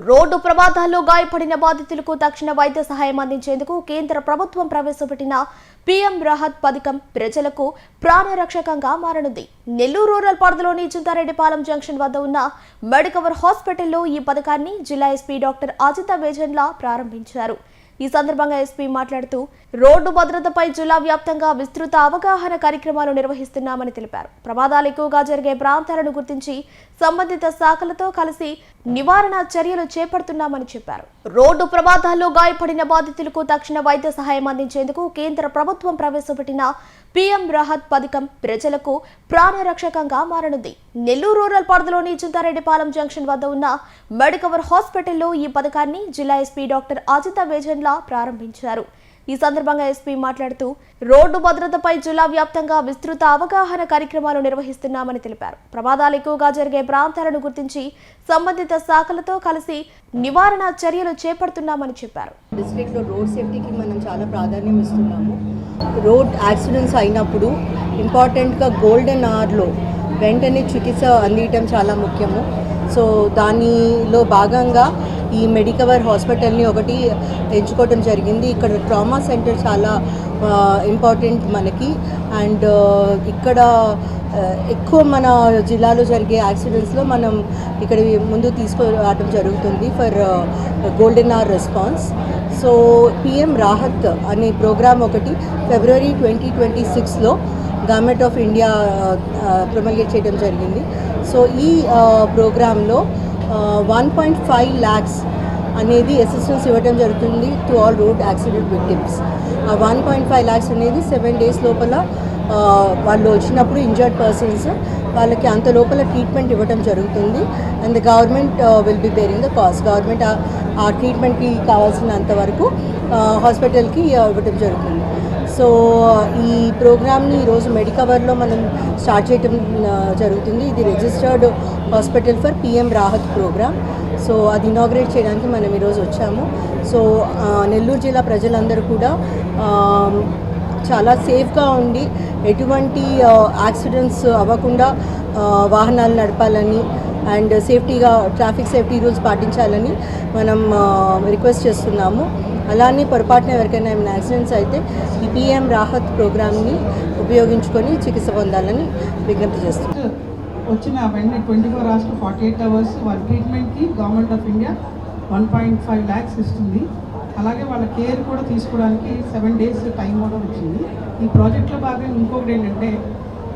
Road ప్రమాదాల్లో గాయపడిన బాధితులకు తక్షణ వైద్య సహాయం అందించేందుకు కేంద్ర ప్రభుత్వం ప్రవేశపెట్టిన పీఎం రాహత్ పథకం ప్రజలకు ప్రాణరక్షకంగా మారనుంది. నెల్లూరు రూరల్ పరిధిలోని చింతారెడ్డిపాలెం జంక్షన్ వద్ద ఉన్న మెడికవర్ హాస్పిటల్లో ఈ పథకాన్ని జిల్లా ఎస్పీ డాక్టర్ అజిత వేజన్లా ప్రారంభించారు. ఈ సందర్భంగా ఎస్పీ మాట్లాడుతూ రోడ్డు భద్రతపై జిల్లా వ్యాప్తంగా విస్తృత అవగాహన కార్యక్రమాలు నిర్వహిస్తున్నామని తెలిపారు. ప్రమాదాలు ఎక్కువగా జరిగే ప్రాంతాలను గుర్తించి సంబంధిత శాఖలతో కలిసి నివారణ చర్యలు చేపడుతున్నామని చెప్పారు. రోడ్డు ప్రమాదాల్లో గాయపడిన బాధితులకు తక్షణ వైద్య సహాయం అందించేందుకు కేంద్ర ప్రభుత్వం ప్రవేశపెట్టిన పీఎం రాహత్ పథకం ప్రజలకు ప్రాణరక్షకంగా మారనుంది. నెల్లూరు రూరల్ పరిధిలోని చింతారెడ్డిపాలెం జంక్షన్ వద్ద ఉన్న మెడికవర్ హాస్పిటల్లో ఈ పథకాన్ని జిల్లా ఎస్పీ డాక్టర్ అజిత వేజన్లా ప్రారంభించారు. ఈ సందర్భంగా ఎస్పీ మాట్లాడుతూ రోడ్డు భద్రతపై జిల్లా వ్యాప్తంగా విస్తృత అవగాహన కార్యక్రమాలు నిర్వహిస్తున్నామని తెలిపారు. ప్రమాదాలు ఎక్కువగా జరిగే ప్రాంతాలను గుర్తించి సంబంధిత శాఖలతో కలిసి నివారణ చర్యలు చేపడుతున్నామని చెప్పారు. డిస్ట్రిక్ట్ లో రోడ్ సేఫ్టీకి మనం చాలా ప్రాధాన్యం ఇస్తున్నాము. రోడ్ యాక్సిడెంట్స్ అయినప్పుడు ఇంపార్టెంట్గా గోల్డెన్ అవర్లో వెంటనే చికిత్స అందించడం చాలా ముఖ్యము. సో దానిలో భాగంగా ఈ మెడికవర్ హాస్పిటల్ని ఒకటి ఎంచుకోవడం జరిగింది. ఇక్కడ ట్రామా సెంటర్ చాలా ఇంపార్టెంట్ మనకి. అండ్ ఇక్కడ ఎక్కువ మన జిల్లాలో జరిగే యాక్సిడెంట్స్లో మనం ఇక్కడ ముందు తీసుకురావడం జరుగుతుంది for golden hour response. So PM Rahat అనే ప్రోగ్రామ్ ఒకటి ఫిబ్రవరి 2026లో గవర్నమెంట్ ఆఫ్ ఇండియా ప్రొమల్గేట్ చేయడం జరిగింది. సో ఈ ప్రోగ్రాంలో 1.5 lakhs అనేది అసిస్టెన్స్ ఇవ్వడం జరుగుతుంది to all road accident victims. ఆ 1.5 lakhs అనేది 7 days లోపల వాళ్ళు వచ్చినప్పుడు ఇంజర్డ్ పర్సన్స్ వాళ్ళకి అంత లోపల ట్రీట్మెంట్ ఇవ్వడం జరుగుతుంది. And the government will be bearing the cost. Government ఆ ట్రీట్మెంట్కి కావాల్సినంత వరకు హాస్పిటల్కి ఇవ్వడం జరుగుతుంది. సో ఈ ప్రోగ్రామ్ని ఈరోజు మెడికవర్లో మనం స్టార్ట్ చేయడం జరుగుతుంది. ఇది registered hospital for PM Rahat programme. So అది ఇనాగ్రేట్ చేయడానికి మనం ఈరోజు వచ్చాము. సో నెల్లూరు జిల్లా ప్రజలందరూ కూడా చాలా సేఫ్గా ఉండి ఎటువంటి యాక్సిడెంట్స్ అవ్వకుండా వాహనాలు నడపాలని అండ్ సేఫ్టీగా ట్రాఫిక్ సేఫ్టీ రూల్స్ పాటించాలని మనం రిక్వెస్ట్ చేస్తున్నాము. అలానే పొరపాటున ఎవరికైనా ఏమైనా యాక్సిడెంట్స్ అయితే ఈ పిఎం రాహత్ ప్రోగ్రామ్ని ఉపయోగించుకొని చికిత్స పొందాలని విజ్ఞప్తి చేస్తున్నాం. వచ్చిన వెంటనే 24 hours to 48 hours వాళ్ళ ట్రీట్మెంట్కి గవర్నమెంట్ ఆఫ్ ఇండియా 1.5 lakhs ఇస్తుంది. అలాగే వాళ్ళ కేర్ కూడా తీసుకోవడానికి 7 days టైం కూడా వచ్చింది. ఈ ప్రాజెక్ట్లో భాగంగా ఇంకొకటి ఏంటంటే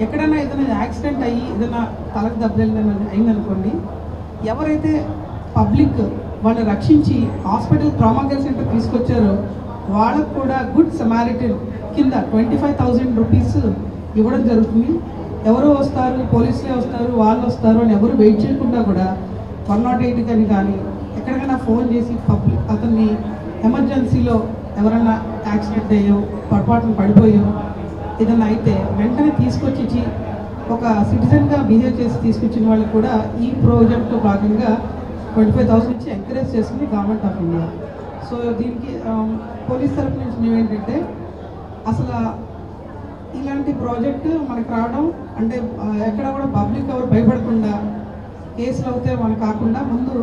ఎక్కడైనా ఏదైనా యాక్సిడెంట్ అయ్యి ఏదైనా తలకు దెబ్బతిందని అయిందనుకోండి, ఎవరైతే పబ్లిక్ వాళ్ళు రక్షించి హాస్పిటల్ ట్రామా కేర్ సెంటర్ తీసుకొచ్చారో వాళ్ళకు కూడా గుడ్ సమారిటన్ కింద 25,000 rupees ఇవ్వడం జరుగుతుంది. ఎవరు వస్తారు, పోలీసులే వస్తారు, వాళ్ళు వస్తారు అని ఎవరు వెయిట్ చేయకుండా కూడా 108 కానీ ఎక్కడికైనా ఫోన్ చేసి పబ్లిక్ అతన్ని ఎమర్జెన్సీలో ఎవరైనా యాక్సిడెంట్ అయ్యో పొరపాటున పడిపోయో ఏదైనా అయితే వెంటనే తీసుకొచ్చి ఒక సిటిజన్గా బిహేవ్ చేసి తీసుకొచ్చిన వాళ్ళకి కూడా ఈ ప్రాజెక్ట్లో భాగంగా 25,000 నుంచి ఎంకరేజ్ చేస్తుంది గవర్నమెంట్ ఆఫ్ ఇండియా. సో దీనికి పోలీస్ తరఫు నుంచి మేమేంటంటే అసలు ఇలాంటి ప్రాజెక్టు మనకు రావడం అంటే ఎక్కడ కూడా పబ్లిక్ ఎవరు భయపడకుండా కేసులు అవుతే మనకు కాకుండా ముందు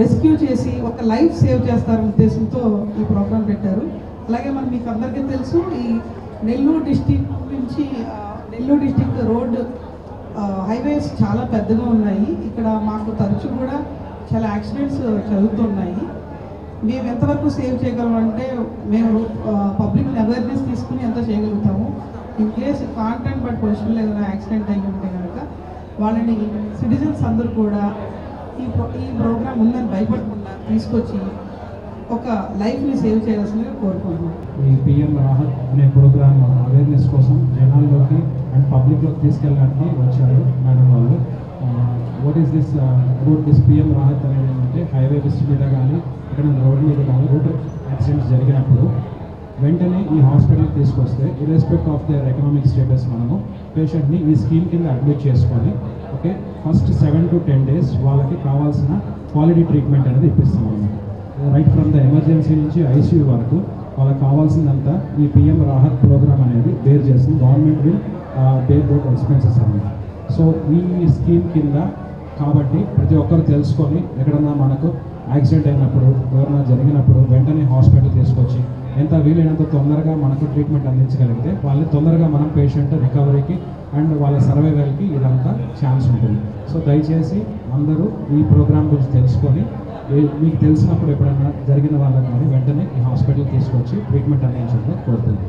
రెస్క్యూ చేసి ఒక లైఫ్ సేవ్ చేస్తారనే ఉద్దేశంతో ఈ ప్రోగ్రాం పెట్టారు. అలాగే మనం మీకు అందరికీ తెలుసు ఈ నెల్లూరు డిస్టిక్ నుంచి నెల్లూరు డిస్టిక్ రోడ్ హైవేస్ చాలా పెద్దగా ఉన్నాయి. ఇక్కడ మాకు తరచూ కూడా చాలా యాక్సిడెంట్స్ జరుగుతున్నాయి. మేము ఎంతవరకు సేవ్ చేయగలమంటే మేము పబ్లిక్ అవేర్నెస్ తీసుకుని ఎంత చేయగలుగుతాము. ఇన్ కేస్ కాంటెంట్ బట్ పొజిషన్లో ఏదైనా యాక్సిడెంట్ అయ్యి ఉంటే కనుక వాళ్ళని సిటిజన్స్ అందరూ కూడా ఈ ప్రోగ్రామ్ ఉందని భయపడకుండా తీసుకొచ్చి ఒక లైఫ్ని సేవ్ చేయాల్సిందిగా కోరుకుంటున్నాం. ఈ పిఎం రాహత్ అనే ప్రోగ్రామ్ అవేర్నెస్ కోసం జనాల్లోకి అండ్ పబ్లిక్లోకి తీసుకెళ్ళడానికి వచ్చారు మేడం వాళ్ళు. What is this about this PM Rahat అనేది ఏంటంటే హైవే బెస్ట్ మీద కానీ ఇక్కడ రోడ్ మీద కానీ రూట్ యాక్సిడెంట్స్ జరిగినప్పుడు వెంటనే ఈ హాస్పిటల్కి తీసుకొస్తే ఇర్రెస్పెక్ట్ ఆఫ్ దర్ ఎకనామిక్ స్టేటస్ మనము పేషెంట్ని ఈ స్కీమ్ కింద అడ్మిట్ చేసుకొని ఓకే ఫస్ట్ 7 to 10 days వాళ్ళకి కావాల్సిన క్వాలిటీ ట్రీట్మెంట్ అనేది ఇప్పిస్తాం అన్నమాట. రైట్ ఫ్రమ్ ద ఎమర్జెన్సీ నుంచి ఐసీయూ వరకు వాళ్ళకి కావాల్సిందంతా ఈ పిఎం రాహత్ ప్రోగ్రామ్ అనేది బేర్ చేస్తుంది. గవర్నమెంట్ విల్ బేర్ దోట్ ఎక్స్పెన్సెస్ అన్నమాట. సో ఈ స్కీమ్ కింద కాబట్టి ప్రతి ఒక్కరు తెలుసుకొని ఎక్కడన్నా మనకు యాక్సిడెంట్ అయినప్పుడు ఎవరైనా జరిగినప్పుడు వెంటనే హాస్పిటల్ తీసుకొచ్చి ఎంత వీలైనంత తొందరగా మనకు ట్రీట్మెంట్ అందించగలిగితే వాళ్ళని తొందరగా మనం పేషెంట్ రికవరీకి అండ్ వాళ్ళ సర్వైవల్కి ఇదంతా ఛాన్స్ ఉంటుంది. సో దయచేసి అందరూ ఈ ప్రోగ్రామ్ గురించి తెలుసుకొని మీకు తెలిసినప్పుడు ఎప్పుడైనా జరిగిన వాళ్ళని కానీ వెంటనే ఈ హాస్పిటల్ తీసుకొచ్చి ట్రీట్మెంట్ అందించాలని కోరుతున్నాను.